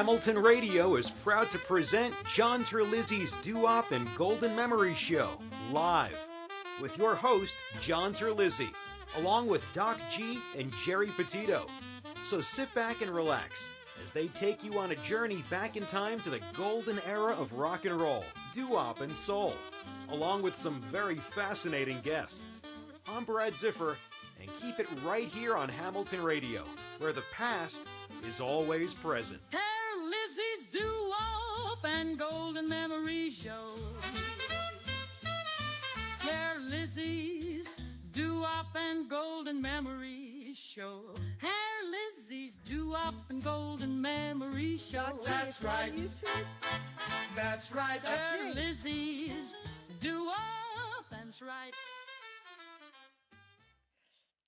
Hamilton Radio is proud to present John Terlizzi'S Doo-Wop and Golden Memory Show, live, with your host, John Terlizzi, along with Doc G and Geri Petito. So sit back and relax as they take you on a journey back in time to the golden era of rock and roll, doo-wop and soul, along with some very fascinating guests. I'm Brad Ziffer, and keep it right here on Hamilton Radio, where the past is always present. Terlizzi'S Doo-Wop and Golden Memory Show. Terlizzi'S Doo-Wop and Golden Memory Show. Terlizzi'S Doo-Wop and Golden Memory Show. That's right. That's right. Terlizzi'S Doo-Wop. That's right.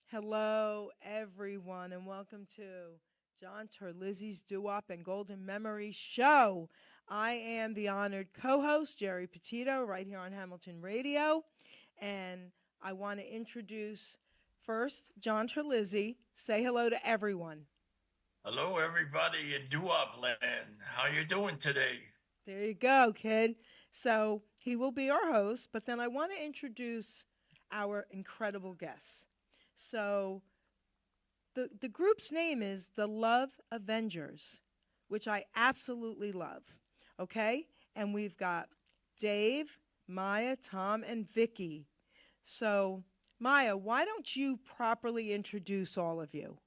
Hello, everyone, and welcome to John Terlizzi'S Doo-Wop and Golden Memory Show. I am the honored co-host, Geri Petito, right here on Hamilton Radio, and I want to introduce first John Terlizzi. Say hello to everyone. Hello, everybody in Doo-Wop land. How you doing today? There you go, kid. So he will be our host, but then I want to introduce our incredible guests. So the group's name is the Love Avengers, which I absolutely love, okay? And we've got Dave, Maya, Tom, and Vicky. So, Maya, why don't you properly introduce all of you?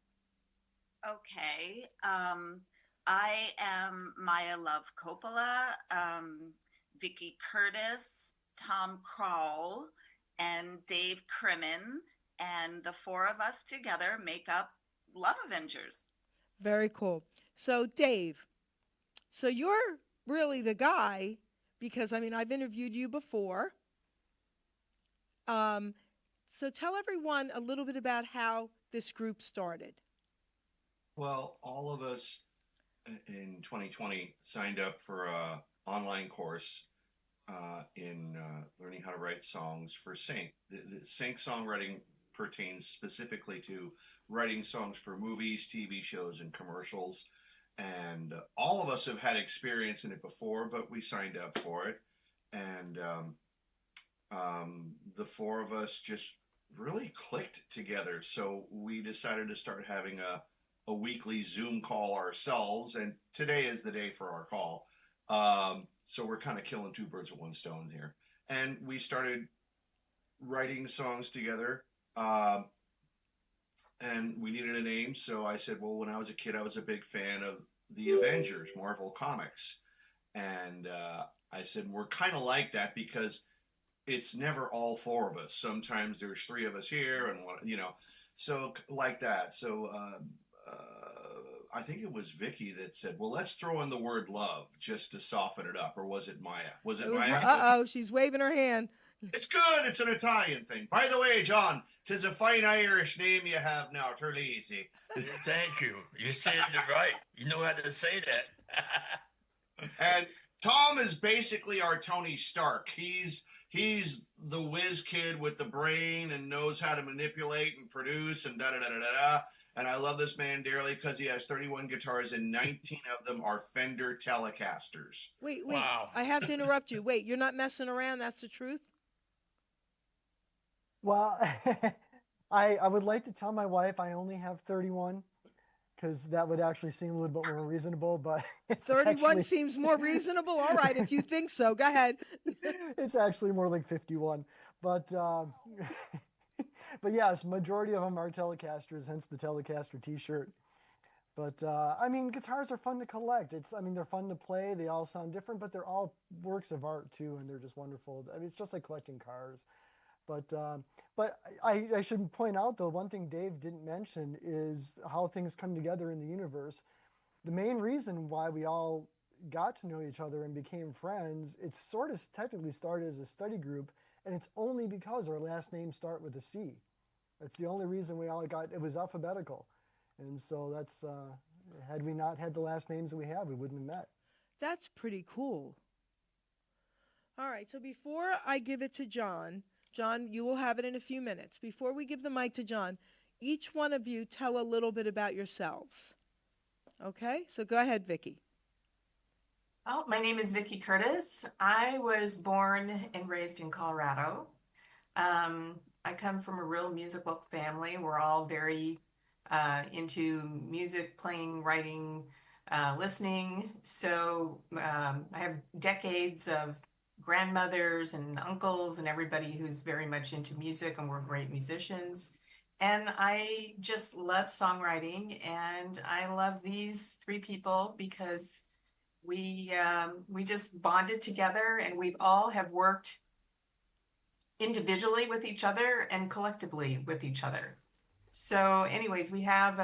Okay. I am Maya Love Coppola, Vicky Curtis, Tom Kroll, and Dave Crimmin. And the four of us together make up Love Avengers. Very cool. So, Dave, so you're really the guy because, I've interviewed you before. So tell everyone a little bit about how this group started. Well, all of us in 2020 signed up for an online course in learning how to write songs for sync. The sync songwriting pertains specifically to writing songs for movies, TV shows, and commercials. And all of us have had experience in it before, but we signed up for it. And the four of us just really clicked together. So we decided to start having a weekly Zoom call ourselves. And today is the day for our call. So we're kind of killing two birds with one stone here. And we started writing songs together. And we needed a name, so I said, well, when I was a kid, I was a big fan of the Avengers, Marvel Comics. And I said, we're kind of like that because it's never all four of us. Sometimes there's three of us here and one, so like that. So I think it was Vicky that said, well, let's throw in the word love just to soften it up. Or was it Maya? Was it Maya? Uh-oh, she's waving her hand. It's good. It's an Italian thing. By the way, John, 'tis a fine Irish name you have now, Terlizzi. Thank you. You said it right. You know how to say that. And Tom is basically our Tony Stark. He's the whiz kid with the brain and knows how to manipulate and produce and da-da-da-da-da. And I love this man dearly because he has 31 guitars and 19 of them are Fender Telecasters. Wait. Wow. I have to interrupt you. Wait, you're not messing around? That's the truth? Well, I would like to tell my wife I only have 31 because that would actually seem a little bit more reasonable, but 31 seems more reasonable? All right, if you think so, go ahead. It's actually more like 51. But yes, majority of them are Telecasters, hence the Telecaster t-shirt. But guitars are fun to collect. They're fun to play. They all sound different, but they're all works of art too, and they're just wonderful. It's just like collecting cars. But I should point out, though, one thing Dave didn't mention is how things come together in the universe. The main reason why we all got to know each other and became friends, it sort of technically started as a study group, and it's only because our last names start with a C. That's the only reason we all got, it was alphabetical. And so that's, had we not had the last names that we have, we wouldn't have met. That's pretty cool. All right, so before I give it to John, you will have it in a few minutes. Before we give the mic to John, each one of you tell a little bit about yourselves. Okay? So go ahead, Vicky. Oh, my name is Vicki Curtis. I was born and raised in Colorado. I come from a real musical family. We're all very into music, playing, writing, listening. So I have decades of grandmothers and uncles and everybody who's very much into music, and we're great musicians. And I just love songwriting, and I love these three people because we just bonded together, and we've all have worked individually with each other and collectively with each other. So anyways, we have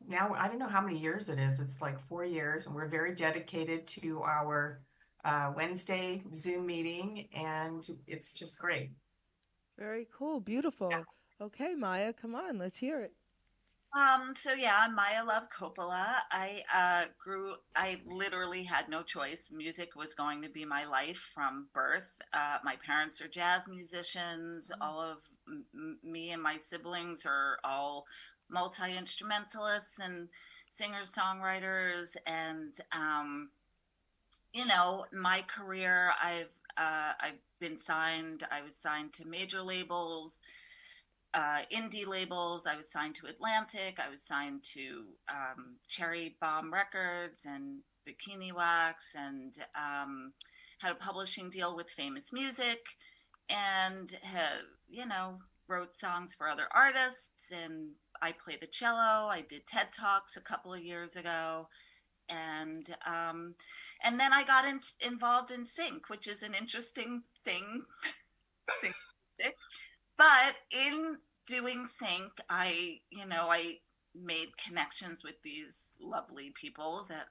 now, I don't know how many years it is. It's like 4 years, and we're very dedicated to our Wednesday Zoom meeting, and it's just great. Very cool. Beautiful. Okay, Maya, come on. Let's hear it. So yeah, I'm Maya Love Coppola. I literally had no choice. Music was going to be my life from birth. My parents are jazz musicians. All of me and my siblings are all multi-instrumentalists and singers, songwriters. And, my career, I've been signed. I was signed to major labels, indie labels. I was signed to Atlantic. I was signed to Cherry Bomb Records and Bikini Wax, and had a publishing deal with Famous Music, and wrote songs for other artists. And I play the cello. I did TED Talks a couple of years ago, and then I got involved in sync, which is an interesting thing. Sync music. But in doing sync, I made connections with these lovely people that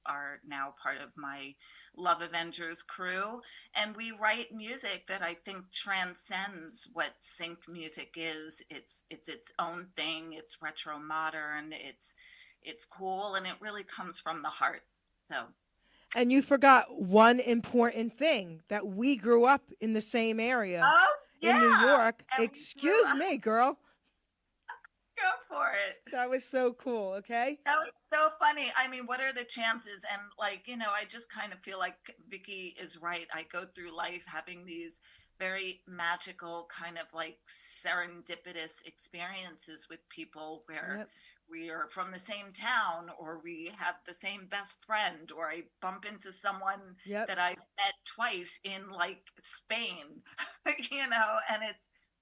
are now part of my Love Avengers crew. And we write music that I think transcends what sync music is. It's its own thing. It's retro modern. It's cool, and it really comes from the heart. So. And you forgot one important thing, that we grew up in the same area. Oh, yeah. In New York. And Excuse me, girl. Go for it. That was so cool, okay? That was so funny. I mean, what are the chances? And I just kind of feel like Vicki is right. I go through life having these very magical, kind of like serendipitous experiences with people where Yep. we are from the same town, or we have the same best friend, or I bump into someone Yep. that I've met twice in like Spain, and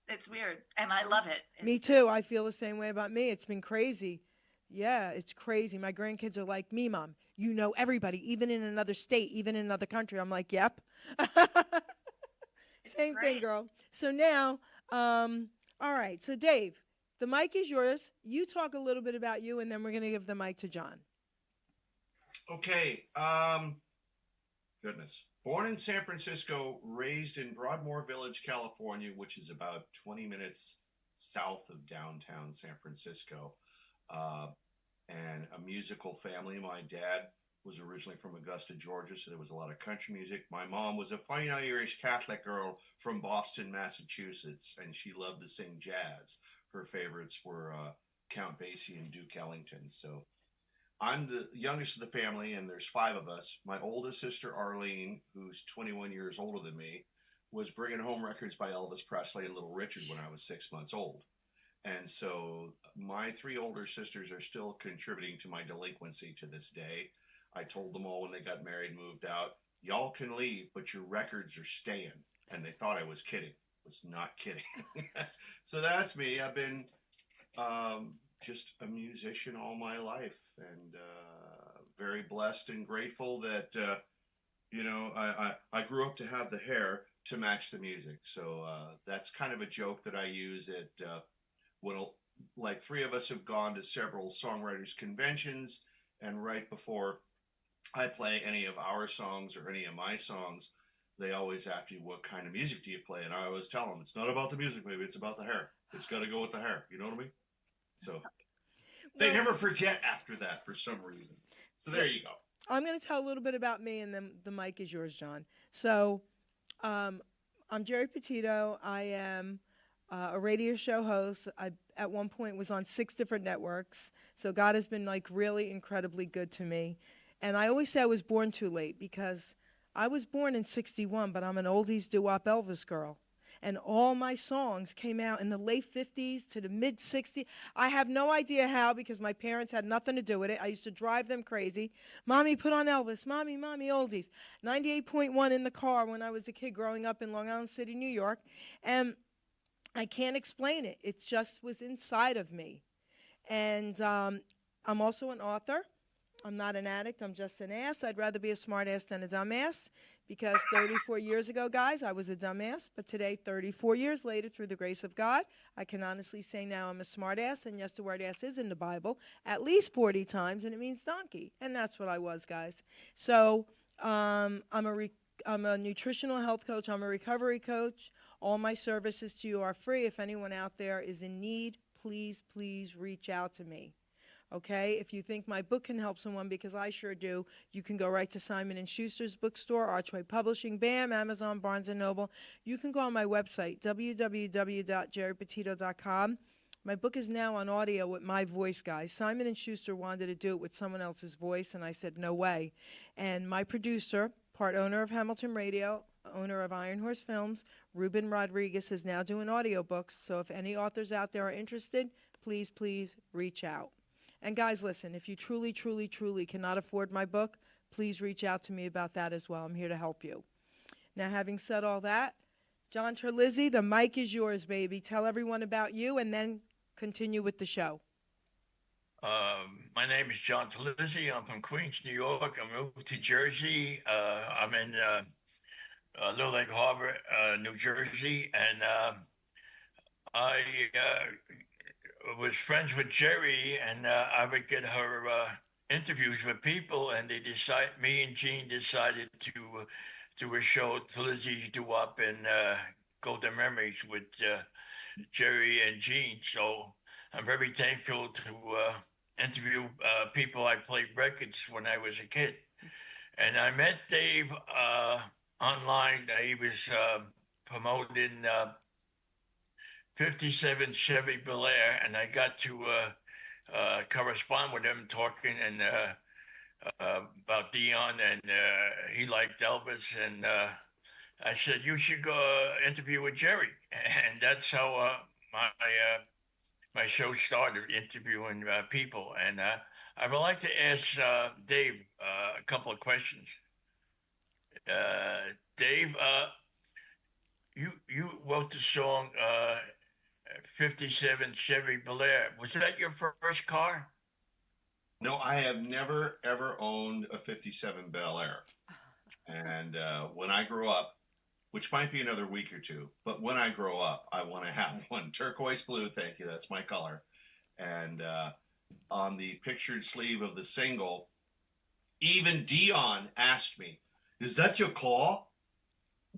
it's weird, and I love it. Me too. I feel the same way about me. It's been crazy. Yeah, it's crazy. My grandkids are like, me, Mom, you know everybody, even in another state, even in another country. I'm like, yep. Same thing, great. girl. So now, all right. So Dave, the mic is yours. You talk a little bit about you, and then we're going to give the mic to John. Okay. Goodness. Born in San Francisco, raised in Broadmoor Village, California, which is about 20 minutes south of downtown San Francisco. And a musical family. My dad was originally from Augusta, Georgia, so there was a lot of country music. My mom was a fine Irish Catholic girl from Boston, Massachusetts, and she loved to sing jazz. Her favorites were Count Basie and Duke Ellington. So I'm the youngest of the family, and there's 5 of us. My oldest sister, Arlene, who's 21 years older than me, was bringing home records by Elvis Presley and Little Richard when I was 6 months old. And so my 3 older sisters are still contributing to my delinquency to this day. I told them all when they got married and moved out, y'all can leave, but your records are staying. And they thought I was kidding. I was not kidding. So that's me. I've been just a musician all my life, and very blessed and grateful that, I grew up to have the hair to match the music. So that's kind of a joke that I use at when, like, 3 of us have gone to several songwriters conventions, and right before I play any of our songs or any of my songs, they always ask me, what kind of music do you play? And I always tell them, it's not about the music, baby, it's about the hair. It's got to go with the hair. You know what I mean? So they never forget after that for some reason. So there you go. I'm going to tell a little bit about me, and then the mic is yours, John. So I'm Geri Petito. I am a radio show host. I, at one point, was on 6 different networks. So God has been, like, really incredibly good to me. And I always say I was born too late because I was born in 61, but I'm an oldies doo-wop Elvis girl. And all my songs came out in the late 50s to the mid 60s. I have no idea how because my parents had nothing to do with it. I used to drive them crazy. Mommy, put on Elvis. Mommy, oldies. 98.1 in the car when I was a kid growing up in Long Island City, New York. And I can't explain it. It just was inside of me. And I'm also an author. I'm not an addict. I'm just an ass. I'd rather be a smart ass than a dumbass because 34 years ago, guys, I was a dumbass. But today, 34 years later, through the grace of God, I can honestly say now I'm a smart ass. And yes, the word ass is in the Bible at least 40 times, and it means donkey. And that's what I was, guys. So I'm a nutritional health coach. I'm a recovery coach. All my services to you are free. If anyone out there is in need, please reach out to me. Okay, if you think my book can help someone, because I sure do, you can go right to Simon & Schuster's bookstore, Archway Publishing, BAM, Amazon, Barnes & Noble. You can go on my website, www.geripetito.com. My book is now on audio with my voice, guys. Simon & Schuster wanted to do it with someone else's voice, and I said, no way. And my producer, part owner of Hamilton Radio, owner of Iron Horse Films, Ruben Rodriguez, is now doing audiobooks. So if any authors out there are interested, please reach out. And guys, listen, if you truly cannot afford my book, please reach out to me about that as well. I'm here to help you. Now, having said all that, John Terlizzi, the mic is yours, baby. Tell everyone about you and then continue with the show. My name is John Terlizzi. I'm from Queens, New York. I moved to Jersey. I'm in Little Lake Harbor, New Jersey. And I was friends with Geri, and I would get her interviews with people, and me and Gene decided to do a show, Terlizzi'S Doo-Wop and Golden Memories with Geri and Gene. So I'm very thankful to interview people I played records when I was a kid. And I met Dave online. He was promoting 57 Chevy Bel Air, and I got to correspond with him, talking and about Dion, and he liked Elvis, and I said, you should go interview with Geri, and that's how my show started, interviewing people. And I would like to ask Dave a couple of questions. Dave, you wrote the song 57 Chevy Bel Air. Was that your first car? No, I have never, ever owned a 57 Bel Air. And when I grow up, which might be another week or two, but when I grow up, I want to have one. Turquoise blue, thank you, that's my color. And on the pictured sleeve of the single, even Dion asked me, is that your car?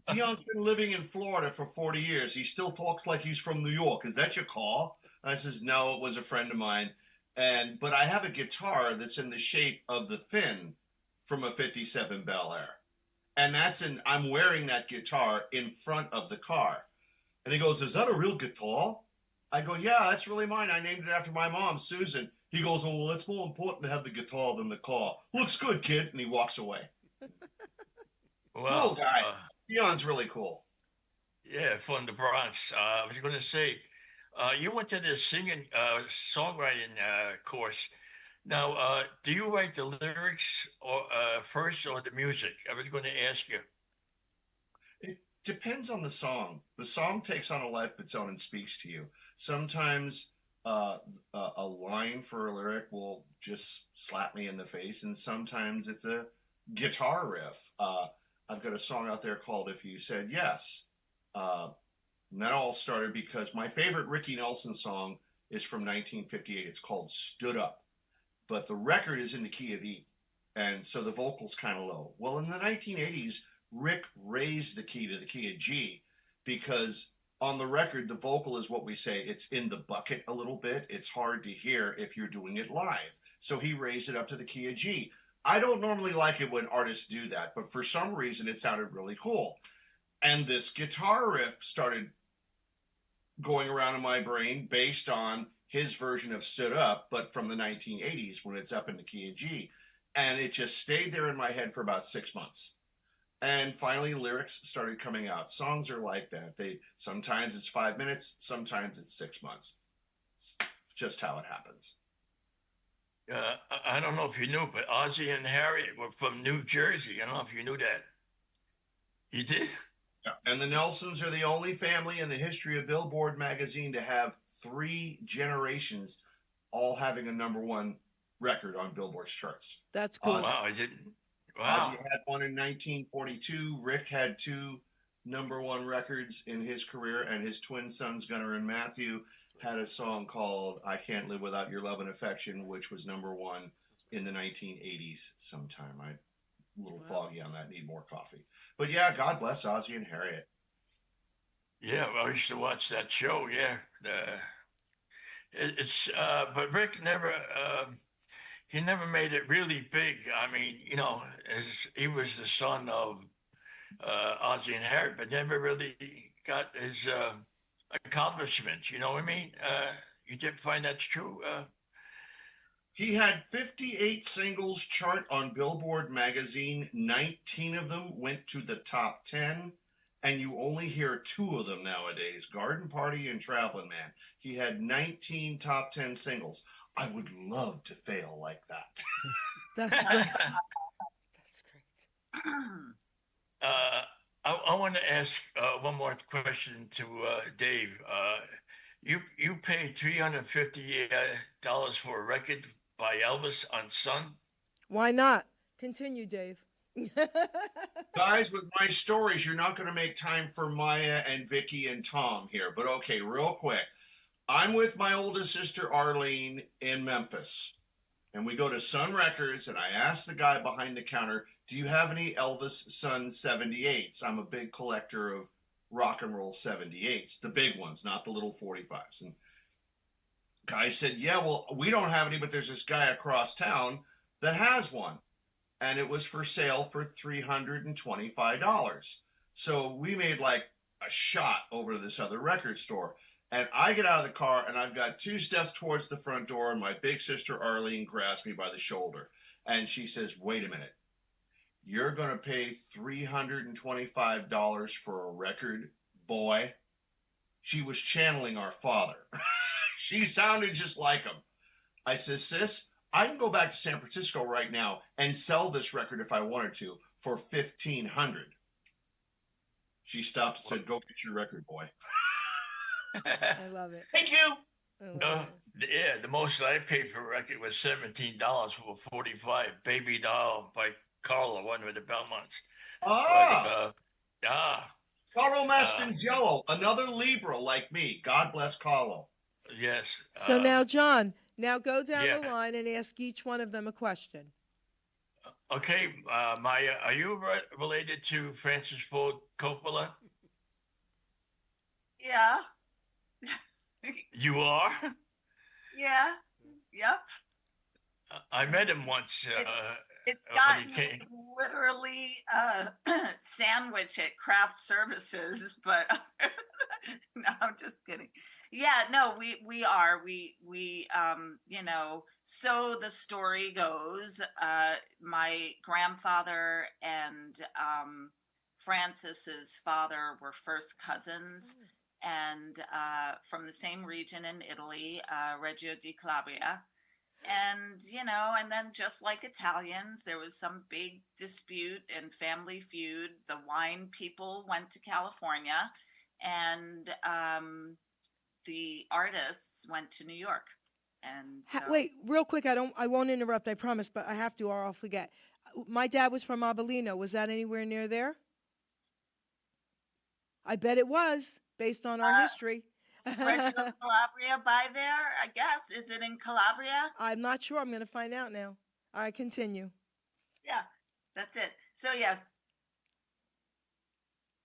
Dion's been living in Florida for 40 years. He still talks like he's from New York. Is that your car? I says, no, it was a friend of mine. But I have a guitar that's in the shape of the fin from a 57 Bel Air. And I'm wearing that guitar in front of the car. And he goes, is that a real guitar? I go, yeah, that's really mine. I named it after my mom, Susan. He goes, oh, well, it's more important to have the guitar than the car. Looks good, kid. And he walks away. Well, cool guy. Dion's really cool. Yeah, from the Bronx. I was going to say, you went to the singing, songwriting course. Now, do you write the lyrics first or the music? I was going to ask you. It depends on the song. The song takes on a life of its own and speaks to you. Sometimes a line for a lyric will just slap me in the face, and sometimes it's a guitar riff. I've got a song out there called If You Said Yes. And that all started because my favorite Ricky Nelson song is from 1958. It's called Stood Up. But the record is in the key of E. And so the vocal's kind of low. Well, in the 1980s, Rick raised the key to the key of G because on the record, the vocal is what we say, it's in the bucket a little bit. It's hard to hear if you're doing it live. So he raised it up to the key of G. I don't normally like it when artists do that, but for some reason it sounded really cool. And this guitar riff started going around in my brain based on his version of Stood Up, but from the 1980s when it's up in the key of G. And it just stayed there in my head for about 6 months. And finally, lyrics started coming out. Songs are like that. Sometimes it's 5 minutes, sometimes it's 6 months. It's just how it happens. I don't know if you knew, but Ozzy and Harriet were from New Jersey. I don't know if you knew that. You did? Yeah. And the Nelsons are the only family in the history of Billboard magazine to have 3 generations all having a #1 record on Billboard's charts. That's cool. Wow, I didn't. Wow. Ozzy had one in 1942. Rick had 2 #1 records in his career, and his twin sons, Gunnar and Matthew, had a song called I Can't Live Without Your Love and Affection, which was #1 in the 1980s sometime. I'm a little foggy on that, need more coffee. But yeah, God bless Ozzy and Harriet. Yeah, well, I used to watch that show, yeah. But Rick never, he never made it really big. I mean, you know, he was the son of Ozzy and Harriet, but never really got his accomplishments. You know what I mean? You didn't find that's true? He had 58 singles chart on Billboard magazine. 19 of them went to the top 10, and you only hear 2 of them nowadays, Garden Party and Traveling Man. He had 19 top 10 singles. I would love to fail like that. That's great. That's great. I want to ask one more question to Dave. You paid $350 for a record by Elvis on Sun? Why not? Continue, Dave. Guys, with my stories, you're not going to make time for Maya and Vicky and Tom here. But okay, real quick. I'm with my oldest sister, Arlene, in Memphis. And we go to Sun Records, and I ask the guy behind the counter, do you have any Elvis Sun 78s? I'm a big collector of rock and roll 78s, the big ones, not the little 45s. And guy said, yeah, well, we don't have any, but there's this guy across town that has one. And it was for sale for $325. So we made like a shot over to this other record store. And I get out of the car, and I've got 2 steps towards the front door, and my big sister Arlene grabs me by the shoulder. And she says, wait a minute. You're going to pay $325 for a record, boy? She was channeling our father. She sounded just like him. I said, sis, I can go back to San Francisco right now and sell this record if I wanted to for $1,500. She stopped and said, go get your record, boy. I love it. Thank you. Yeah, the most I paid for a record was $17 for 45 Baby Doll by Carlo, one with the Belmonts. Ah. Carlo Uh, Mastingello, another Libra like me. God bless Carlo. yes. So now, John, now go down yeah. the line and ask each one of them a question. Okay, Maya, are you related to Francis Ford Coppola? Yeah. You are? Yeah. Yep. I met him once. It's when got he came. literally sandwich at craft services, but no, I'm just kidding. Yeah, no, we are. We you know, so the story goes, my grandfather and Francis's father were first cousins, and from the same region in Italy, Reggio di Calabria. And, you know, and then just like Italians, there was some big dispute and family feud. The wine people went to California, and the artists went to New York. And so, Wait, real quick. I won't interrupt. I promise, but I have to, or I'll forget. My dad was from Abellino. Was that anywhere near there? I bet it was, based on our history. Reggio Calabria by there, I guess. Is it in Calabria? I'm not sure. I'm going to find out now. All right, continue. Yeah, that's it. So, yes.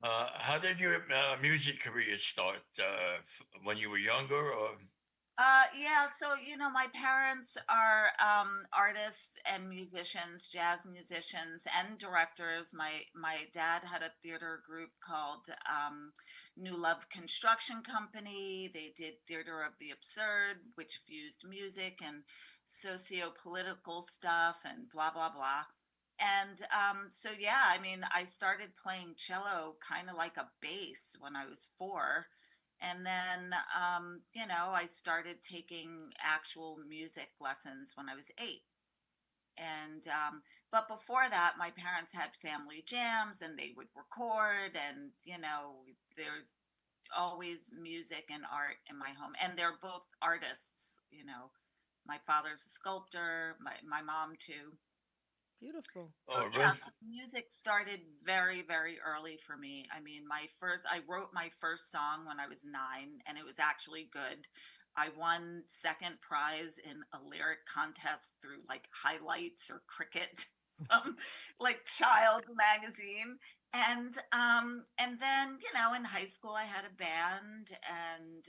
How did your music career start? When you were younger, or? Yeah, so, you know, my parents are artists and musicians, jazz musicians and directors. My dad had a theater group called New Love Construction Company. They did Theater of the Absurd, which fused music and socio-political stuff and blah, blah, blah. And so, yeah, I mean, I started playing cello kind of like a bass when I was 4. And then, I started taking actual music lessons when I was 8. And, but before that, my parents had family jams and they would record, and, there's always music and art in my home. And they're both artists, my father's a sculptor, my mom too. Beautiful. Oh, Yeah, really? so music started very, very early for me. I mean, I wrote my first song when I was 9, and it was actually good. I won second prize in a lyric contest through like Highlights or Cricket, some like child magazine. And then, in high school I had a band, and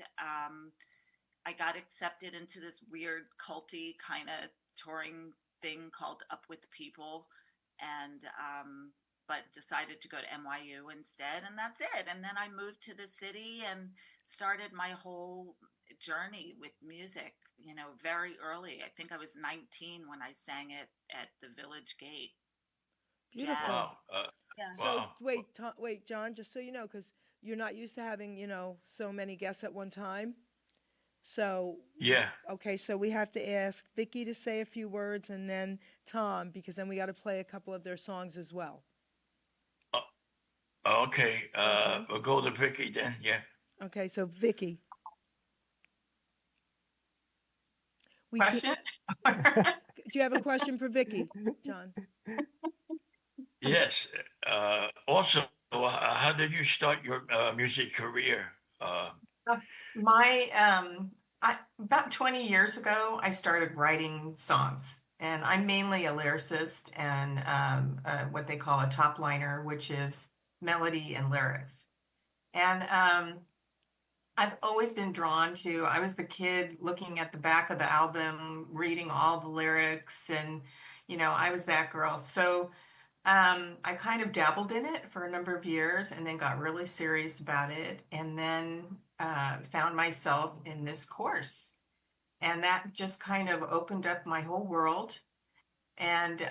I got accepted into this weird culty kind of touring thing called Up with People, and but decided to go to NYU instead, and that's it. And then I moved to the city and started my whole journey with music, very early. I think I was 19 when I sang it at the Village Gate Beautiful. Jazz. Wow. Yeah. So Wow. wait, John, just so you know, because you're not used to having, so many guests at one time. So, Yeah. okay, so we have to ask Vicky to say a few words, and then Tom, because then we got to play a couple of their songs as well. Okay. Okay. We'll go to Vicky then. Yeah. Okay, so Vicky. We Question? Do you have a question for Vicky, John? Yes. Also, how did you start your music career? My about 20 years ago, I started writing songs, and I'm mainly a lyricist and what they call a top liner, which is melody and lyrics. And I've always been drawn to, I was the kid looking at the back of the album, reading all the lyrics, and, I was that girl. So I kind of dabbled in it for a number of years and then got really serious about it, and then found myself in this course. And that just kind of opened up my whole world. And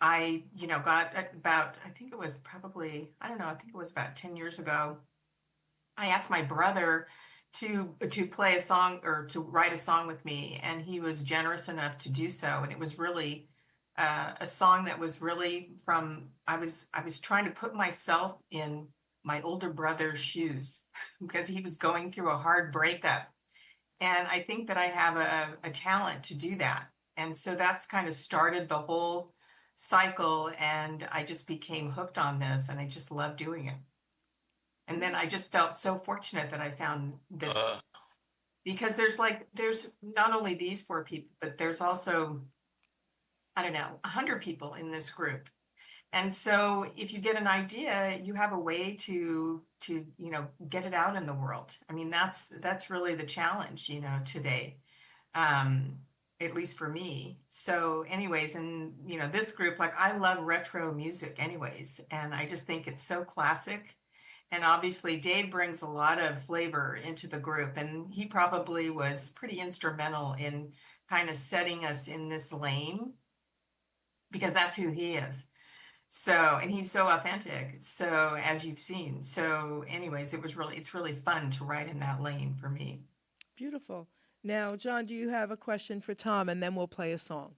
I, got about, I think it was probably, I don't know, I think it was about 10 years ago. I asked my brother to play a song or to write a song with me, and he was generous enough to do so. And it was really a song that was really from, I was trying to put myself in my older brother's shoes because he was going through a hard breakup. And I think that I have a talent to do that. And so that's kind of started the whole cycle, and I just became hooked on this, and I just love doing it. And then I just felt so fortunate that I found this, because there's not only these 4 people, but there's also, I don't know, 100 people in this group. And so if you get an idea, you have a way to get it out in the world. I mean, that's really the challenge, today, at least for me. So anyways, and this group, like, I love retro music anyways, and I just think it's so classic. And obviously Dave brings a lot of flavor into the group, and he probably was pretty instrumental in kind of setting us in this lane, because that's who he is. So, and he's so authentic. So, as you've seen. So anyways, it's really fun to ride in that lane for me. Beautiful. Now, John, do you have a question for Tom, and then we'll play a song?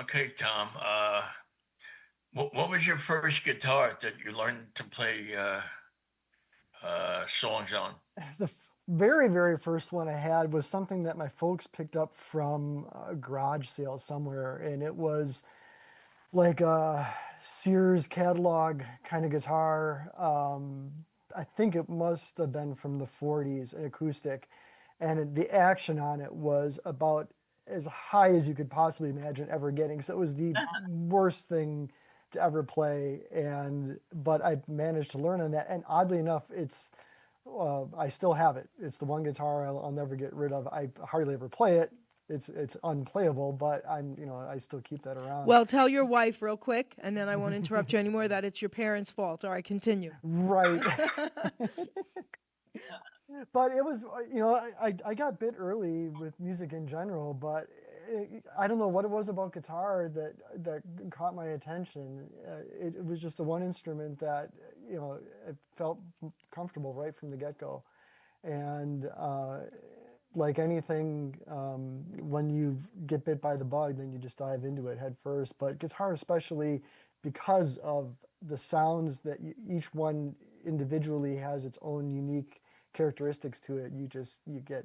Okay, Tom. What was your first guitar that you learned to play songs on? The very, very first one I had was something that my folks picked up from a garage sale somewhere, and it was like a Sears catalog kind of guitar. I think it must have been from the 40s, an acoustic, and the action on it was about as high as you could possibly imagine ever getting. So it was the worst thing to ever play, but I managed to learn on that, and oddly enough, it's I still have it. It's the one guitar I'll never get rid of. I hardly ever play it. It's unplayable, but I still keep that around. Well, tell your wife real quick, and then I won't interrupt you anymore, that it's your parents' fault. All right, continue. Right. But it was, I got bit early with music in general, but I don't know what it was about guitar that caught my attention. It was just the one instrument that, it felt comfortable right from the get-go. And like anything, when you get bit by the bug, then you just dive into it head first. But guitar especially, because of the sounds that each one individually has its own unique characteristics to it, you get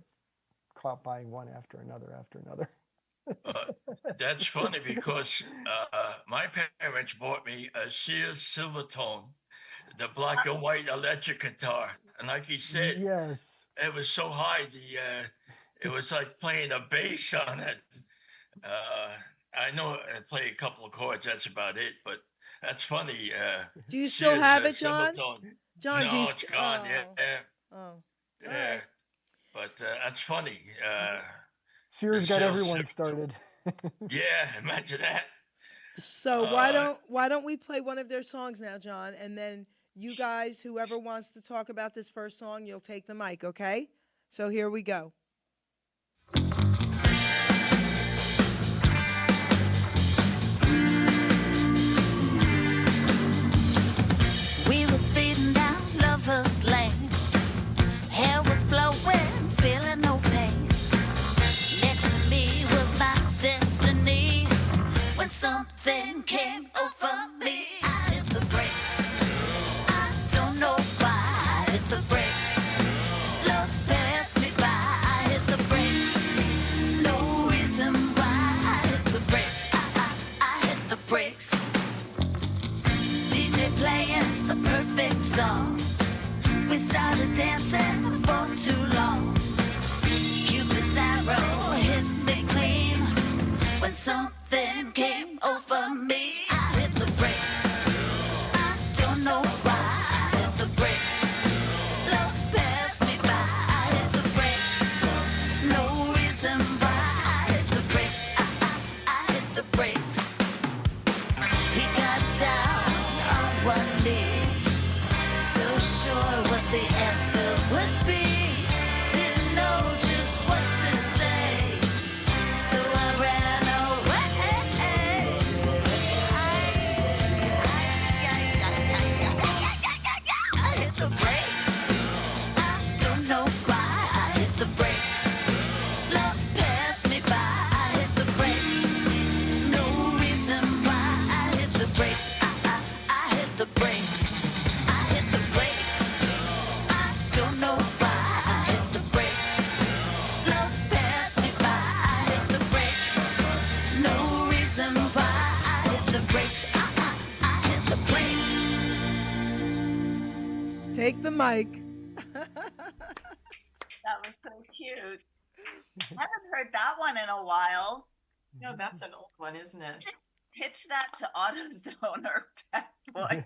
caught by one after another after another. That's funny because my parents bought me a Sears Silvertone, the black and white electric guitar, and like he said, Yes. it was so high. It was like playing a bass on it. I know I play a couple of chords. That's about it. But that's funny. Do you still Sears, have it, John? Silvertone. John, no, do you it's gone. oh. Yeah. Oh. Yeah. Right. But that's funny. Sears got everyone started. Yeah, imagine that. So why don't we play one of their songs now, John, and then you guys, whoever wants to talk about this first song, you'll take the mic, okay? So here we go. We were speeding down Lover's Lane. Hair was blowing, feeling no pain. Next to me was my destiny. When something came over me, I hit the brakes. I don't know why I hit the brakes. Love passed me by, I hit the brakes. No reason why I hit the brakes. I hit the brakes. DJ playing the perfect song. We started dancing for too long. Cupid's arrow hit me clean. When something came over me, I hit the brakes. I don't know why I hit the brakes. Love passed me by, I hit the brakes. No reason why I hit the brakes. I hit the brakes. He got down on one knee, so sure what the answer would be. Didn't know just what to say, so I ran away. I hit the brakes. I don't know why I hit the brakes. Love passed me by, I hit the brakes. No reason why I hit the brakes. I hit the brakes. I hit the brakes. I don't know why I hit the brakes. Love passed me by, I hit the brakes. No reason why I hit the brakes. I hit the brakes. Take the mic. That was so cute. I haven't heard that one in a while. No, that's an old one, isn't it? Pitch that to AutoZone or Pet Boy.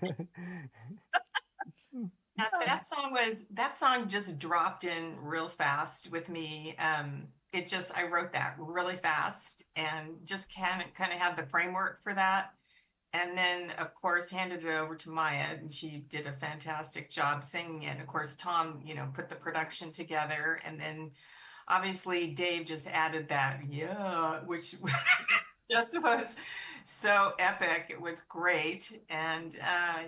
That song just dropped in real fast with me. I wrote that really fast and just kind of had the framework for that. And then, of course, handed it over to Maya, and she did a fantastic job singing it. And of course, Tom, put the production together. And then, obviously, Dave just added that, which just was so epic. It was great. And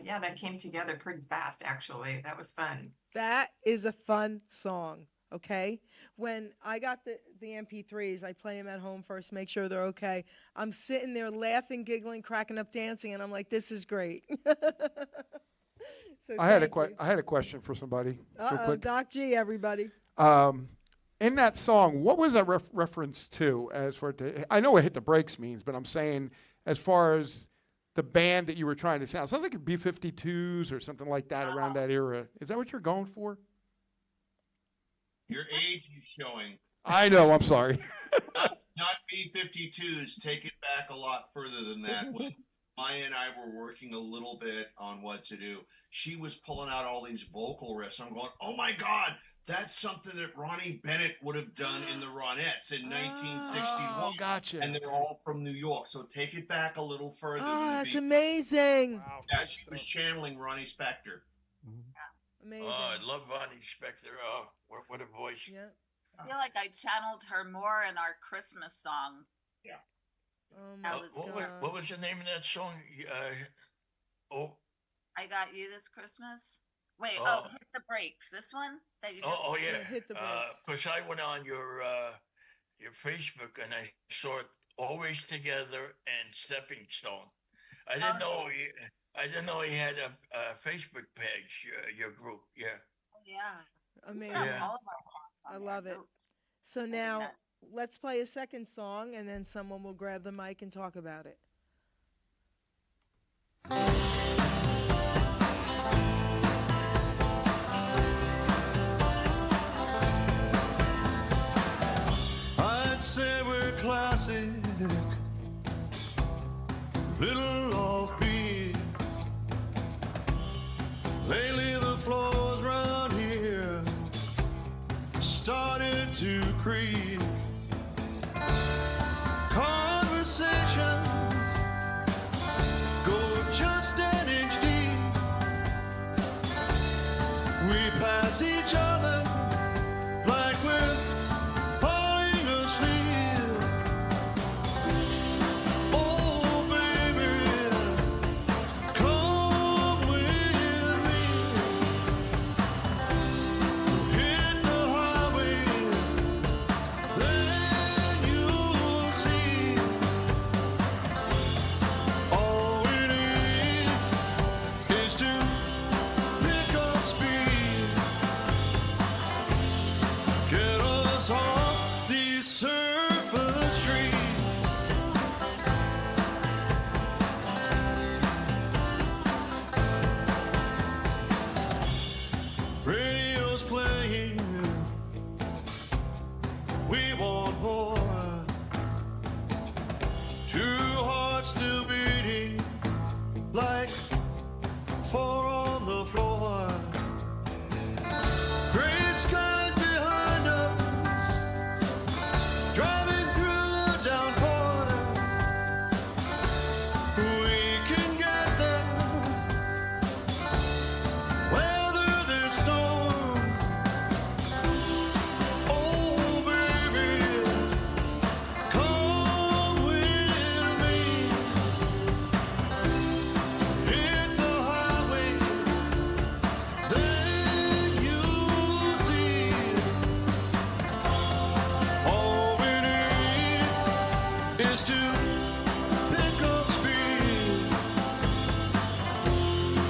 that came together pretty fast, actually. That was fun. That is a fun song, okay? When I got the MP3s, I play them at home first, make sure they're okay. I'm sitting there laughing, giggling, cracking up, dancing, and I'm like, this is great. So I had a question for somebody. real quick. Doc G, everybody. In that song, what was that reference to? I know what hit the brakes means, but I'm saying as far as the band that you were trying to sound. Sounds like a B-52s or something like that around that era. Is that what you're going for? Your age is showing. I know, I'm sorry. Not B-52s. Take it back a lot further than that. When Maya and I were working a little bit on what to do, she was pulling out all these vocal riffs. I'm going, oh my God, that's something that Ronnie Bennett would have done in the Ronettes in 1961. Oh, gotcha. And they're all from New York. So take it back a little further. Oh, that's amazing. Yeah, she was channeling Ronnie Spector. Amazing. Oh, I love Bonnie Spector. Oh, what a voice. Yeah. I feel like I channeled her more in our Christmas song. Yeah. Oh That my was What, good. what was the name of that song? Oh, I got you this Christmas. Wait, Oh. hit the brakes. This one that you just. oh, yeah. Hit the brakes. Because I went on your Facebook and I saw it Always Together and Stepping Stone. I didn't know. I didn't know he had a Facebook page. Your group. Yeah. Yeah. Amazing. Yeah. Yeah. All of our I songs love are it. dope. So now let's play a second song, and then someone will grab the mic and talk about it. I'd say we're classic, little offbeat. Lately the floors round here started to creak. Conversations go just an inch deep. We pass each other like we're falling asleep. Oh baby, come with me. Hit the highway, then you'll see. All we need is to pick up speed. Get us off these surface streets. Radio's playing, we want more. Two hearts still beating like four on the floor. Gray skies behind us, driving through a downpour. We can get there, weather this storm. Oh baby, come with me. Hit the highway, then you'll see. All we need is to pick up speed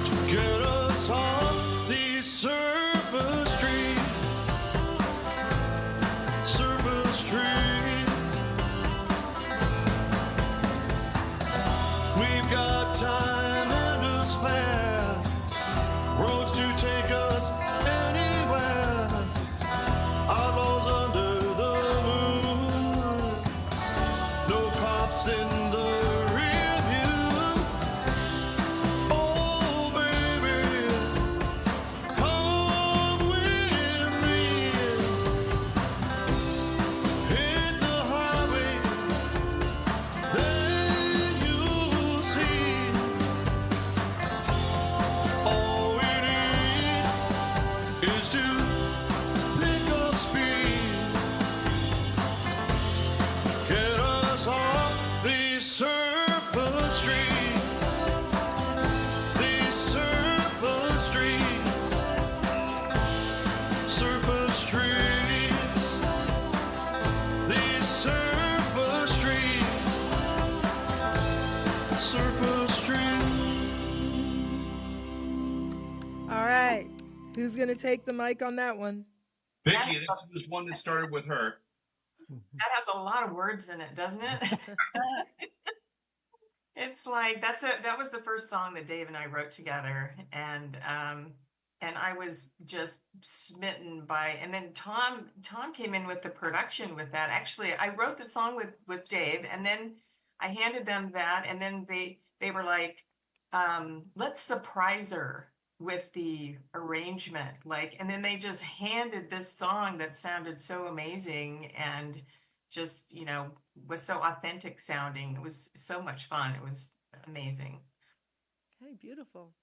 to get us off these surface streets. Surface streets. We've got time and to spare, roads to take us anywhere. Outlaws under the moon, no cops in the rear view. Oh baby, come with me. Hit the highway, then you'll see. All we need is to pick up speed. Get us off these surface streets. These surface streets. Surface streets. These surface streets. Surface streets. All right. Who's going to take the mic on that one? Vicky, this was one that started with her. That has a lot of words in it, doesn't it? It's like that was the first song that Dave and I wrote together, and I was just smitten by. And then Tom came in with the production with that. Actually, I wrote the song with Dave, and then I handed them that, and then they were like, let's surprise her with the arrangement, and then they just handed this song that sounded so amazing and just, was so authentic sounding. It was so much fun. It was amazing. Okay, beautiful.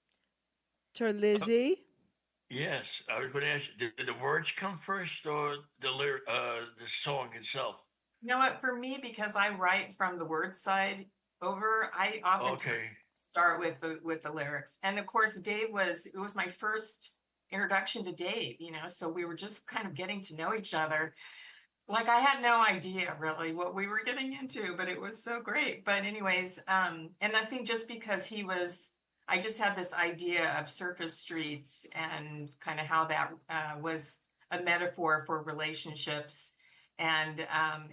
Terlizzi. Yes, I was going to ask you, did the words come first or the song itself? You know what? For me, because I write from the word side over, I often Okay. start with the lyrics. And of course, it was my first introduction to Dave, so we were just kind of getting to know each other. Like I had no idea really what we were getting into, but it was so great. But anyways, and I think just because I just had this idea of surface streets and kind of how that was a metaphor for relationships. And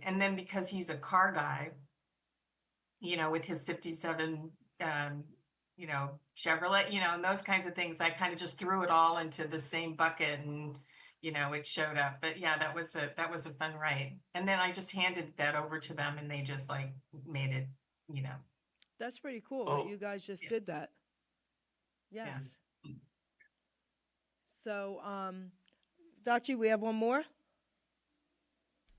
then because he's a car guy, with his 57, Chevrolet, and those kinds of things, I kind of just threw it all into the same bucket and, it showed up. But yeah, that was a fun write. And then I just handed that over to them and they just like made it. That's pretty cool Oh, that you guys just did that. Yes. Yeah. So, Dachi, we have one more?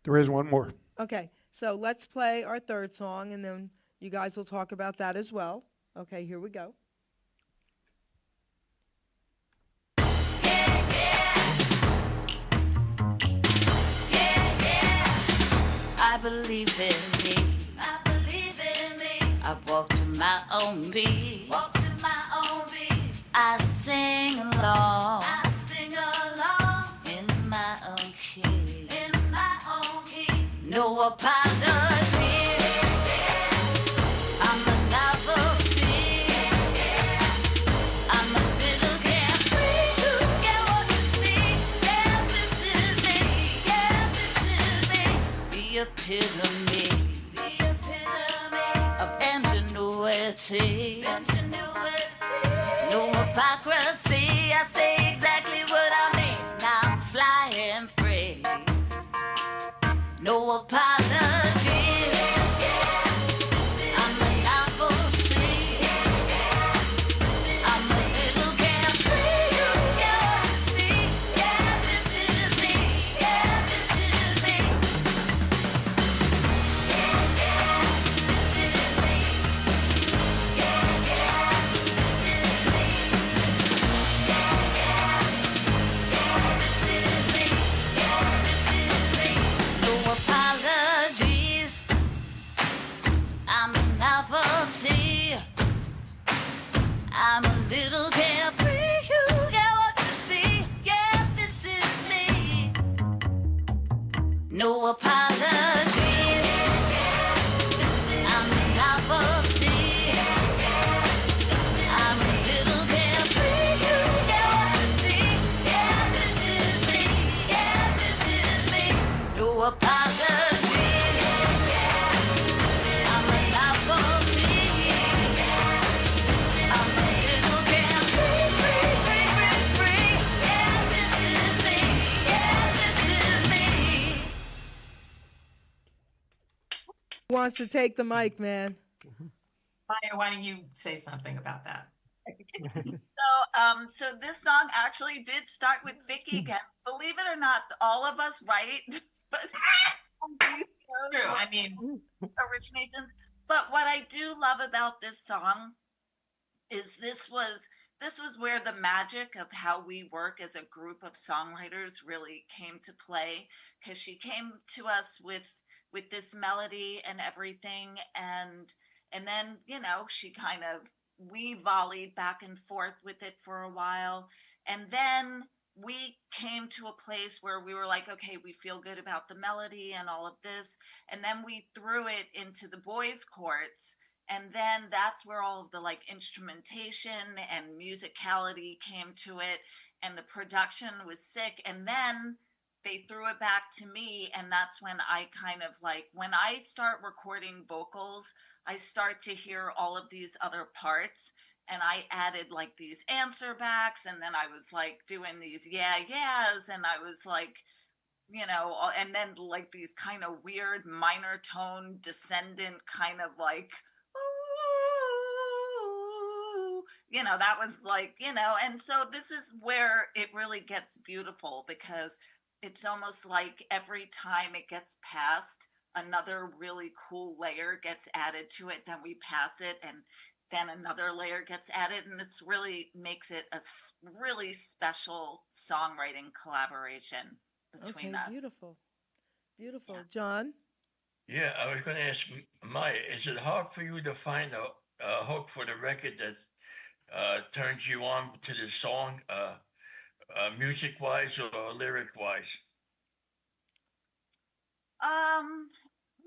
There is one more. Okay, so let's play our third song, and then you guys will talk about that as well. Okay, here we go. I believe in me. I believe in me. I walk to my own beat. Walk to my own beat. I sing along. I sing along. In my own key. In my own key. No apology. I'm a novelty. I'm a little carefree. You get what you see. Yeah, this is me. Yeah, this is me. The epitome of ingenuity. No hypocrisy. I say exactly what I mean. Now I'm flying free. No apologies. I'm a novelty. I'm a little carefree. You get what you see. Yeah, this is me. Yeah, this is me. No apologies. I'm a novelty. I'm a little carefree. You get what you see. Yeah, this is me. No apologies. I'm a novelty. I'm a little carefree. You get what you see. Yeah, this is me. Yeah, this is me. No apologies. I'm a novelty. I'm a little carefree, free, free, free. Yeah, this is me. Yeah, this is me. Who wants to take the mic, man? Maya, why don't you say something about that? So this song actually did start with Vicky again. Believe it or not, all of us write, but True. I mean, originations. But what I do love about this song is this was where the magic of how we work as a group of songwriters really came to play, because she came to us with this melody and everything, and then she kind of we volleyed back and forth with it for a while, and then we came to a place where we were like, okay, we feel good about the melody and all of this, and then we threw it into the boys' courts, and then that's where all of the like instrumentation and musicality came to it, and the production was sick, and then they threw it back to me, and that's when I kind of like, when I start recording vocals, I start to hear all of these other parts, and I added like these answer backs, and then I was like doing these yeahs, and I was like, and then like these kind of weird minor tone descendant kind of like, ooh, that was like, and so this is where it really gets beautiful, because it's almost like every time it gets passed, another really cool layer gets added to it, then we pass it, and then another layer gets added, and it's really makes it a really special songwriting collaboration between Okay, us. beautiful. Beautiful. Yeah. John? Yeah, I was going to ask Maya, is it hard for you to find a hook for the record that turns you on to the song, music-wise or lyric-wise?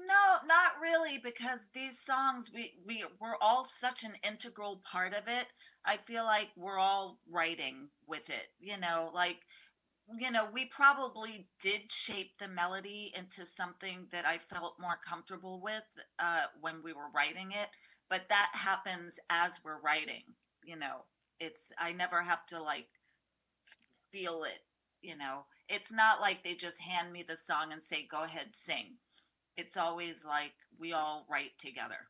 No, not really, because these songs we're all such an integral part of it. I feel like we're all writing with it, we probably did shape the melody into something that I felt more comfortable with when we were writing it, but that happens as we're writing, I never have to like feel it, it's not like they just hand me the song and say, go ahead, sing. It's always like we all write together,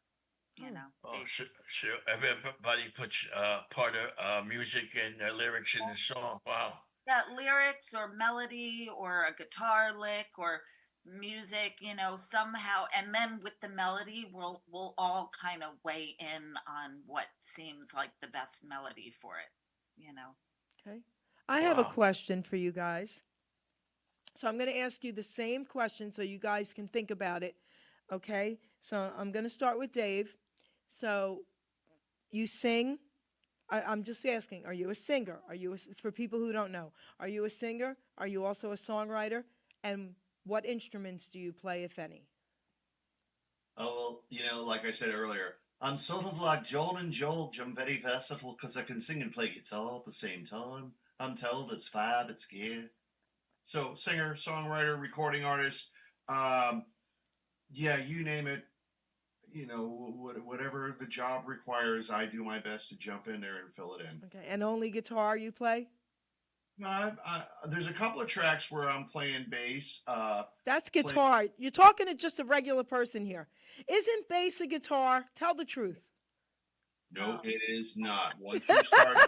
Oh, so everybody puts part of music and lyrics in the song. Wow. that lyrics or melody or a guitar lick or music, somehow, and then with the melody, we'll all kind of weigh in on what seems like the best melody for it. Okay. I have a Wow. question for you guys. So I'm going to ask you the same question so you guys can think about it. Okay? So I'm going to start with Dave. So you sing. I'm just asking, are you a singer? For people who don't know, are you a singer? Are you also a songwriter? And what instruments do you play, if any? Oh, well, like I said earlier, I'm sort of like John and George. I'm very versatile because I can sing and play guitar at the same time. I'm told it's fab, it's gear. So, singer, songwriter, recording artist, yeah, you name it. Whatever the job requires, I do my best to jump in there and fill it in. Okay. And only guitar you play? No, there's a couple of tracks where I'm playing bass. That's guitar. You're talking to just a regular person here. Isn't bass a guitar? Tell the truth. No, it is not. Once you start,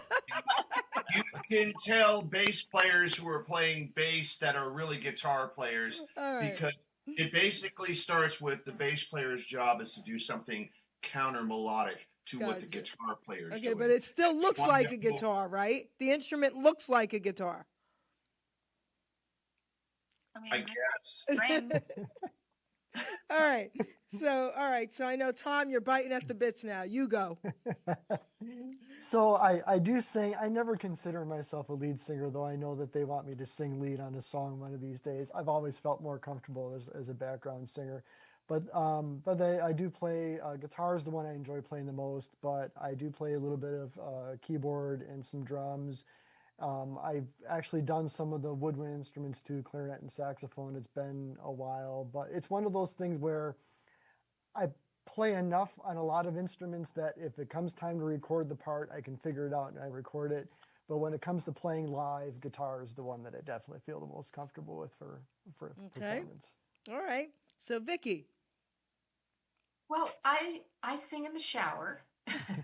you can tell bass players who are playing bass that are really guitar players All right. because it basically starts with the bass player's job is to do something counter melodic to what the Gotcha. guitar player's Okay, doing. but it still looks like a Wonderful. guitar, right? The instrument looks like a guitar. I guess. Strings. All right. So I know, Tom, you're biting at the bits now. You go. So I do sing. I never consider myself a lead singer, though I know that they want me to sing lead on a song one of these days. I've always felt more comfortable as a background singer. But I do play guitar is the one I enjoy playing the most, but I do play a little bit of keyboard and some drums. I've actually done some of the woodwind instruments too, clarinet and saxophone. It's been a while, but it's one of those things where I play enough on a lot of instruments that if it comes time to record the part, I can figure it out and I record it. But when it comes to playing live, guitar is the one that I definitely feel the most comfortable with for performance. All right. So Vicky. Well, I sing in the shower, and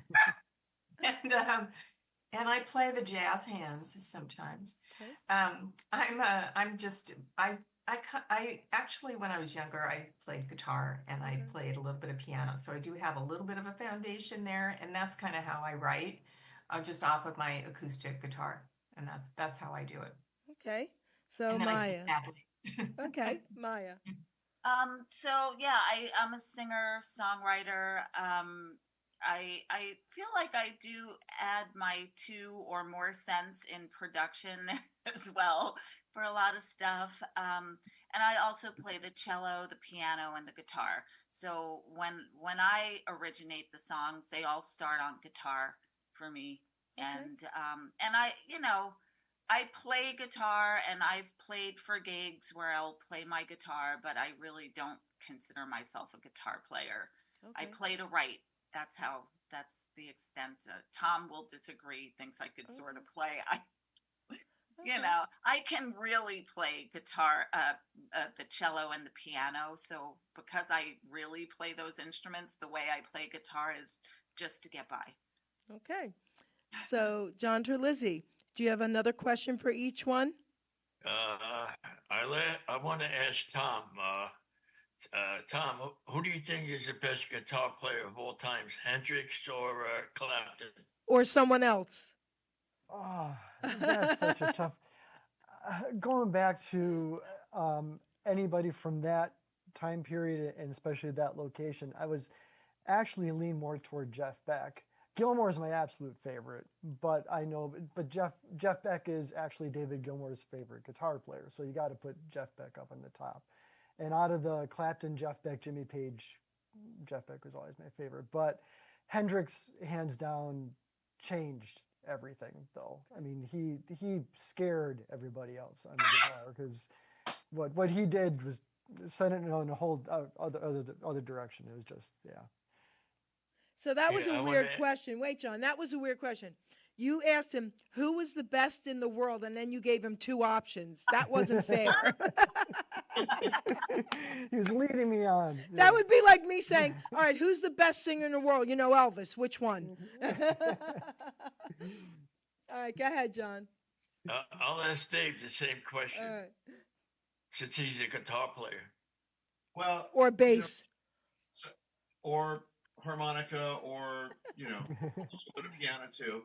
I play the jazz hands sometimes. Okay. I actually, when I was younger, I played guitar and I played a little bit of piano, so I do have a little bit of a foundation there, and that's kind of how I write, just off of my acoustic guitar, and that's how I do it. Okay. So And then I Maya. sing badly. Okay, Maya. So yeah, I'm a singer, songwriter. I feel like I do add my 2 or more cents in production as well for a lot of stuff. And I also play the cello, the piano, and the guitar. So when I originate the songs, they all start on guitar for me. And I play guitar, and I've played for gigs where I'll play my guitar, but I really don't consider myself a guitar player. I Okay. play to write. That's the extent. Tom will disagree, thinks I could sort of play. I can really play guitar, the cello and the piano. So because I really play those instruments, the way I play guitar is just to get by. Okay. So John Terlizzi, do you have another question for each one? I want to ask Tom. Tom, who do you think is the best guitar player of all times, Hendrix or Clapton? Or someone else? Oh, that's such a tough. Going back to anybody from that time period and especially that location, I was actually lean more toward Jeff Beck. Gilmour is my absolute favorite, but I know, but Jeff Beck is actually David Gilmour's favorite guitar player, so you got to put Jeff Beck up on the top. And out of the Clapton, Jeff Beck, Jimmy Page, Jeff Beck was always my favorite. But Hendrix, hands down, changed everything, though. I mean, he scared everybody else on the guitar because what he did was send it in a whole other direction. It was just, yeah. So that was Yeah, a I weird wanna- question. Wait, John, that was a weird question. You asked him who was the best in the world, and then you gave him two options. That wasn't fair. He was leading me on. Yeah. That would be like me saying, all right, who's the best singer in the world? You know, Elvis. Which one? All right, go ahead, John. I'll ask Dave the same question, All right. since he's a guitar player. Well, Or bass. or harmonica, or a little bit of piano too.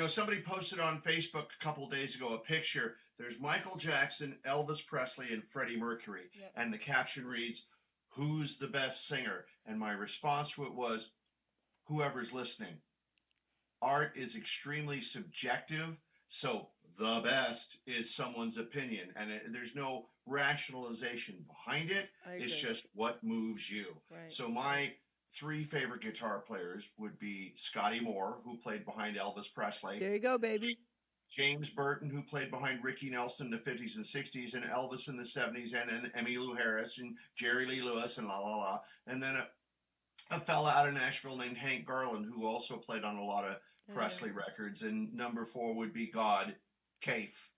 Somebody posted on Facebook a couple of days ago a picture. There's Michael Jackson, Elvis Presley, and Freddie Mercury, Yep. and the caption reads, "Who's the best singer?" And my response to it was, "Whoever's listening." Art is extremely subjective, so the best is someone's opinion, and there's no rationalization behind it. I It's agree. just what moves you. Right. So my three favorite guitar players would be Scotty Moore, who played behind Elvis Presley, There you go, baby. James Burton, who played behind Ricky Nelson in the 50s and 60s, and Elvis in the 70s, and Emmylou Harris, and Jerry Lee Lewis, and la la la. And then a fella out of Nashville named Hank Garland, who also played on a lot of Presley records. And number 4 would be Keith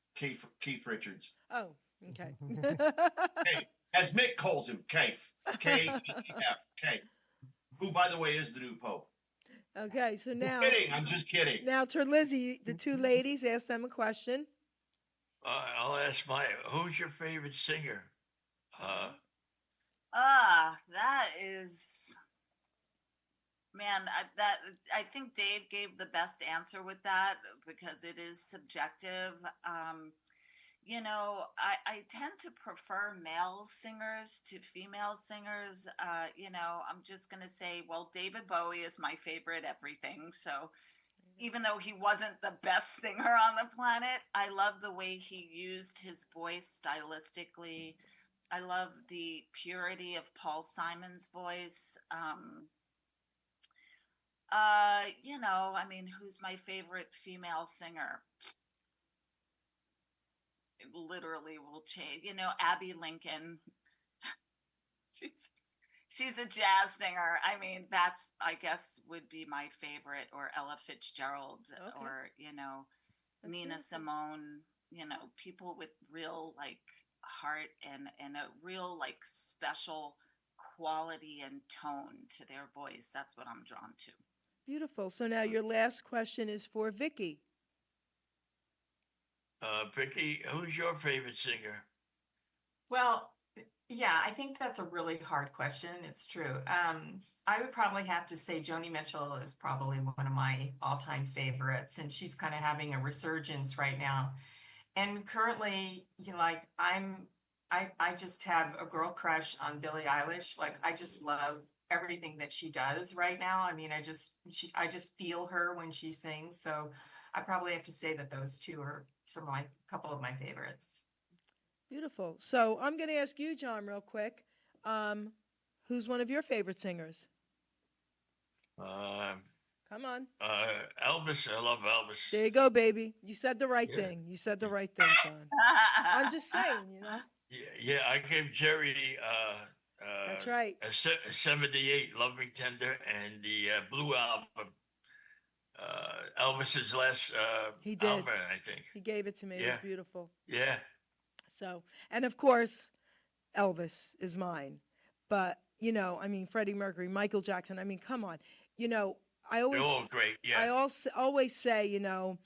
Richards. Oh, okay. Hey, as Mick calls him, Keith. K-E-F, Keith. Who, by the way, is the new Pope. Okay, so now, I'm just kidding. now Terlizzi, the two ladies, ask them a question. I'll ask who's your favorite singer? That is, man, I think Dave gave the best answer with that because it is subjective. I tend to prefer male singers to female singers. I'm just going to say, well, David Bowie is my favorite everything. So even though he wasn't the best singer on the planet, I love the way he used his voice stylistically. I love the purity of Paul Simon's voice. Who's my favorite female singer? It literally will change. Abby Lincoln. She's a jazz singer. That's, I guess, would be my favorite, or Ella Fitzgerald, Okay. or, That's Nina beautiful. Simone, people with real heart and a real special quality and tone to their voice. That's what I'm drawn to. Beautiful. So now your last question is for Vicky. Vicky, who's your favorite singer? Well, yeah, I think that's a really hard question. It's true. I would probably have to say Joni Mitchell is probably one of my all-time favorites, and she's kind of having a resurgence right now. And currently, I just have a girl crush on Billie Eilish. I just love everything that she does right now. I just feel her when she sings. So I probably have to say that those two are couple of my favorites. Beautiful. So I'm going to ask you, John, real quick. Who's one of your favorite singers? Come on. Elvis. I love Elvis. There you go, baby. You said the right thing. You said the right thing, John. I'm just saying, Yeah, I gave Jerry That's right. a 78, Love Me Tender, and the Blue album. Elvis's last He did. album, I think. He gave it to me. It was Yeah. beautiful. Yeah. So, and of course, Elvis is mine. But, Freddie Mercury, Michael Jackson. Come on. I always, They're all great, yeah. I also always say, again,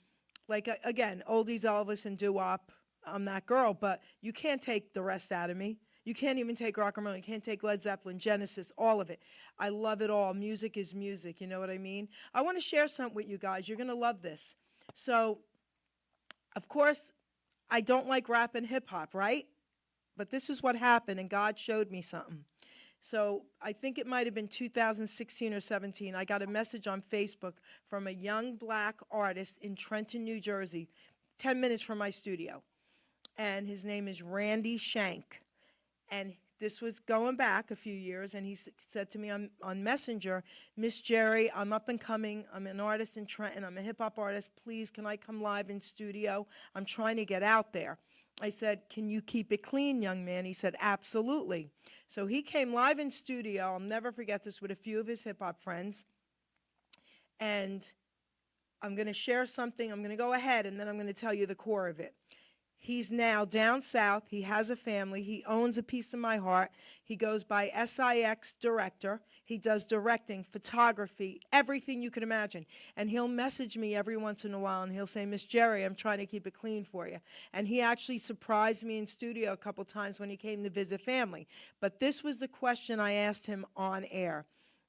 oldies Elvis and doo-wop, I'm that girl, but you can't take the rest out of me. You can't even take rock and roll. You can't take Led Zeppelin, Genesis, all of it. I love it all. Music is music. You know what I mean? I want to share something with you guys. You're going to love this. So, of course, I don't like rap and hip hop, right? But this is what happened, and God showed me something. So I think it might have been 2016 or 17. I got a message on Facebook from a young black artist in Trenton, New Jersey, 10 minutes from my studio. And his name is Randy Shank. And this was going back a few years, and he said to me on Messenger, Miss Geri, I'm up and coming. I'm an artist in Trenton. I'm a hip-hop artist. Please, can I come live in studio? I'm trying to get out there. I said, can you keep it clean, young man? He said, absolutely. So he came live in studio. I'll never forget this, with a few of his hip-hop friends. And I'm going to share something. I'm going to go ahead, and then I'm going to tell you the core of it. He's now down south. He has a family. He owns a piece of my heart. He goes by SIX director. He does directing, photography, everything you can imagine. And he'll message me every once in a while, and he'll say, Miss Geri, I'm trying to keep it clean for you. And he actually surprised me in studio a couple times when he came to visit family. But this was the question I asked him on air.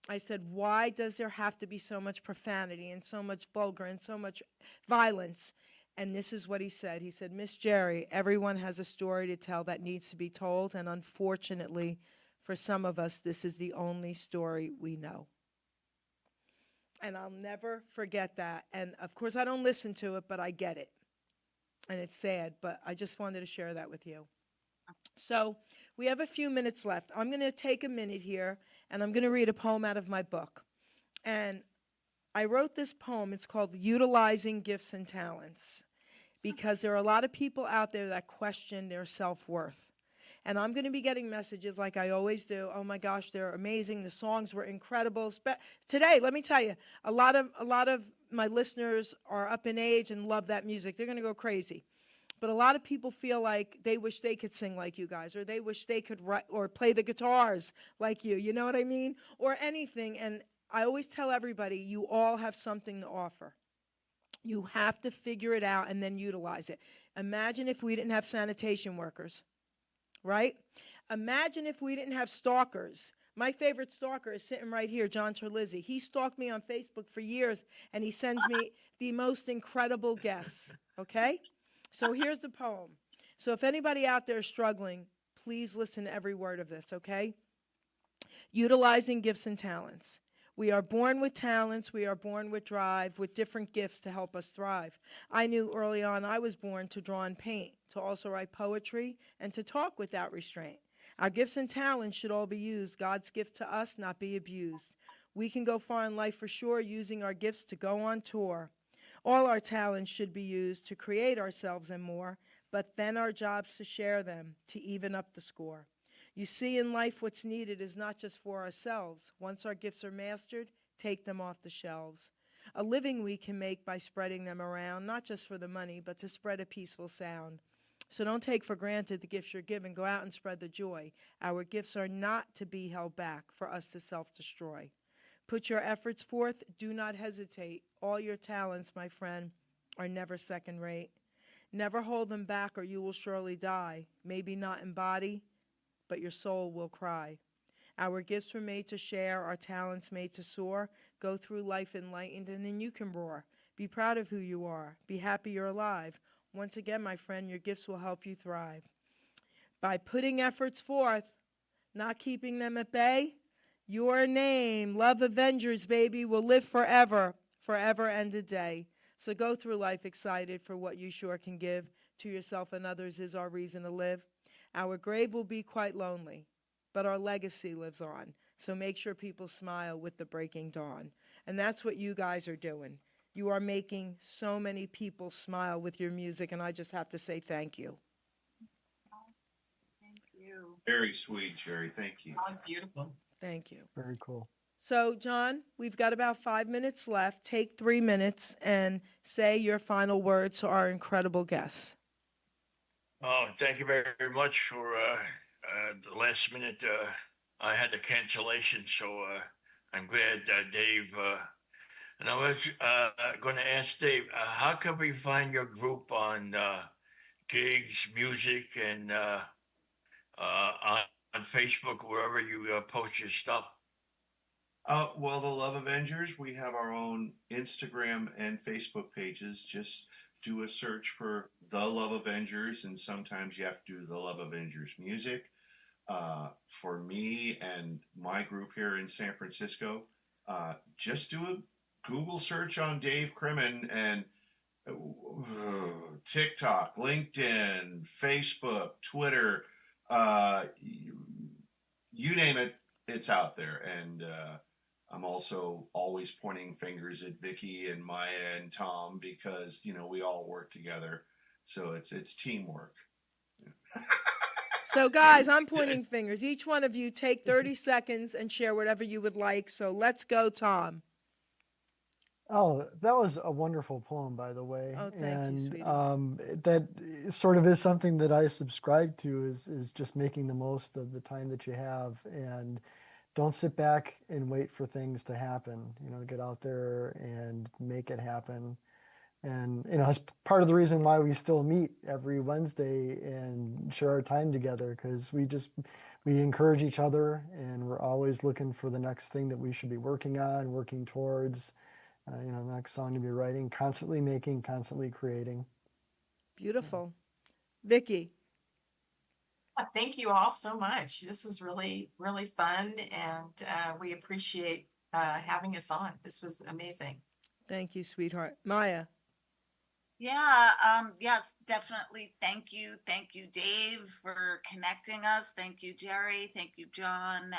I said, why does there have to be so much profanity and so much vulgar and so much violence? And this is what he said. He said, Miss Geri, everyone has a story to tell that needs to be told, and unfortunately, for some of us, this is the only story we know. And I'll never forget that. And of course, I don't listen to it, but I get it. And it's sad, but I just wanted to share that with you. So we have a few minutes left. I'm going to take a minute here, and I'm going to read a poem out of my book. And I wrote this poem. It's called Utilizing Gifts and Talents, because there are a lot of people out there that question their self-worth. And I'm going to be getting messages like I always do. Oh my gosh, they're amazing. The songs were incredible. Today, let me tell you, a lot of my listeners are up in age and love that music. They're going to go crazy. But a lot of people feel like they wish they could sing like you guys, or they wish they could write or play the guitars like you. You know what I mean? Or anything. And I always tell everybody, you all have something to offer. You have to figure it out and then utilize it. Imagine if we didn't have sanitation workers, right? Imagine if we didn't have stalkers. My favorite stalker is sitting right here, John Terlizzi. He stalked me on Facebook for years, and he sends me the most incredible guests, okay? So here's the poem. So if anybody out there is struggling, please listen to every word of this, okay? Utilizing gifts and talents. We are born with talents, we are born with drive, with different gifts to help us thrive. I knew early on I was born to draw and paint, to also write poetry, and to talk without restraint. Our gifts and talents should all be used, God's gift to us, not be abused. We can go far in life for sure, using our gifts to go on tour. All our talents should be used to create ourselves and more, but then our job's to share them, to even up the score. You see, in life, what's needed is not just for ourselves. Once our gifts are mastered, take them off the shelves. A living we can make by spreading them around, not just for the money, but to spread a peaceful sound. So don't take for granted the gifts you're given. Go out and spread the joy. Our gifts are not to be held back for us to self-destroy. Put your efforts forth. Do not hesitate. All your talents, my friend, are never second rate. Never hold them back or you will surely die. Maybe not in body, but your soul will cry. Our gifts were made to share, our talents made to soar. Go through life enlightened, and then you can roar. Be proud of who you are. Be happy you're alive. Once again, my friend, your gifts will help you thrive. By putting efforts forth, not keeping them at bay, your name, love Avengers, baby, will live forever, forever and a day. So go through life excited for what you sure can give. To yourself and others is our reason to live. Our grave will be quite lonely, but our legacy lives on. So make sure people smile with the breaking dawn. And that's what you guys are doing. You are making so many people smile with your music, and I just have to say thank you. Thank you. Very sweet, Geri. Thank you. That was beautiful. Thank you. Very cool. So, John, we've got about 5 minutes left. Take 3 minutes and say your final words to our incredible guests. Oh, thank you very much for the last minute. I had the cancellation, so I'm glad Dave. And I was going to ask Dave, how can we find your group on gigs, music, and on Facebook, wherever you post your stuff? Well, the Love Avengers, we have our own Instagram and Facebook pages. Just do a search for The Love Avengers, and sometimes you have to do The Love Avengers Music. For me and my group here in San Francisco, just do a Google search on Dave Crimmin and TikTok, LinkedIn, Facebook, Twitter, you name it, it's out there. And I'm also always pointing fingers at Vicky and Maya and Tom because, we all work together. So it's teamwork. So, guys, I'm pointing fingers. Each one of you take 30 seconds and share whatever you would like. So let's go, Tom. Oh, that was a wonderful poem, by the way. Oh, thank you, sweetie. That sort of is something that I subscribe to is just making the most of the time that you have, and don't sit back and wait for things to happen. Get out there and make it happen. And, it's part of the reason why we still meet every Wednesday and share our time together, because we encourage each other, and we're always looking for the next thing that we should be working on, working towards, the next song to be writing, constantly making, constantly creating. Beautiful. Vicky. Thank you all so much. This was really, really fun, and we appreciate having us on. This was amazing. Thank you, sweetheart. Maya. Yeah, yes, definitely. Thank you. Thank you, Dave, for connecting us. Thank you, Geri. Thank you, John.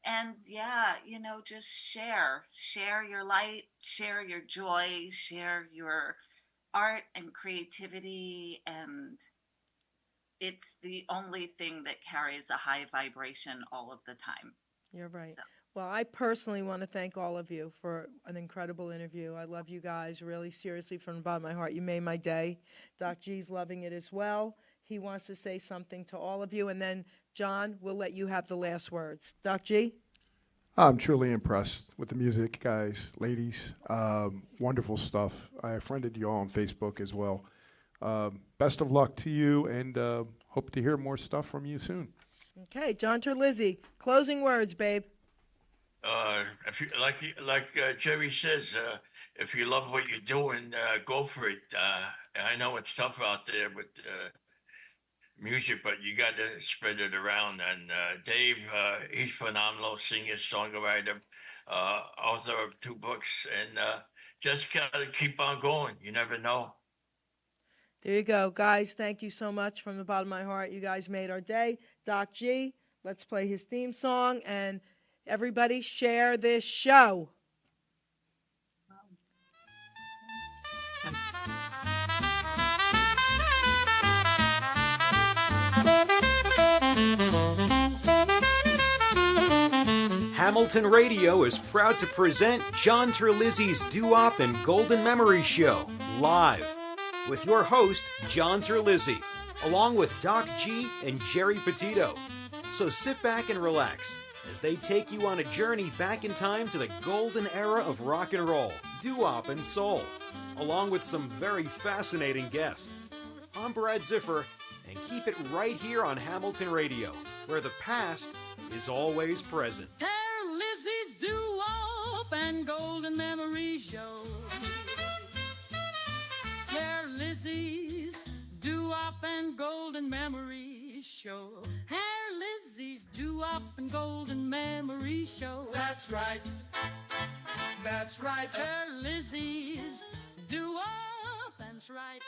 And yeah, just share your light, share your joy, share your art and creativity. And it's the only thing that carries a high vibration all of the time. You're right. So. Well, I personally want to thank all of you for an incredible interview. I love you guys, really, seriously, from the bottom of my heart. You made my day. Doc G's loving it as well. He wants to say something to all of you. And then, John, we'll let you have the last words. Doc G? I'm truly impressed with the music, guys, ladies. Wonderful stuff. I friended you all on Facebook as well. Best of luck to you, and hope to hear more stuff from you soon. Okay, John Terlizzi, closing words, babe. If you like Geri says, if you love what you're doing, go for it. I know it's tough out there with music, but you got to spread it around. And Dave, he's phenomenal, singer, songwriter, author of 2 books, and just gotta keep on going. You never know. There you go, guys. Thank you so much from the bottom of my heart. You guys made our day. Doc G, let's play his theme song, and everybody share this show. Hamilton Radio is proud to present John Terlizzi'S Doo-Wop and Golden Memory Show live with your host, John Terlizzi, along with Doc G and Geri Petito. So sit back and relax as they take you on a journey back in time to the golden era of rock and roll, doo-wop, and soul, along with some very fascinating guests. I'm Brad Ziffer, and keep it right here on Hamilton Radio, where the past is always present. Terlizzi'S Doo-Wop and Golden Memory Show. Terlizzi'S Doo-Wop and Golden Memory Show. Terlizzi'S Doo-Wop and Golden Memory Show. That's right. That's right. Terlizzi'S Doo-Wop, that's right.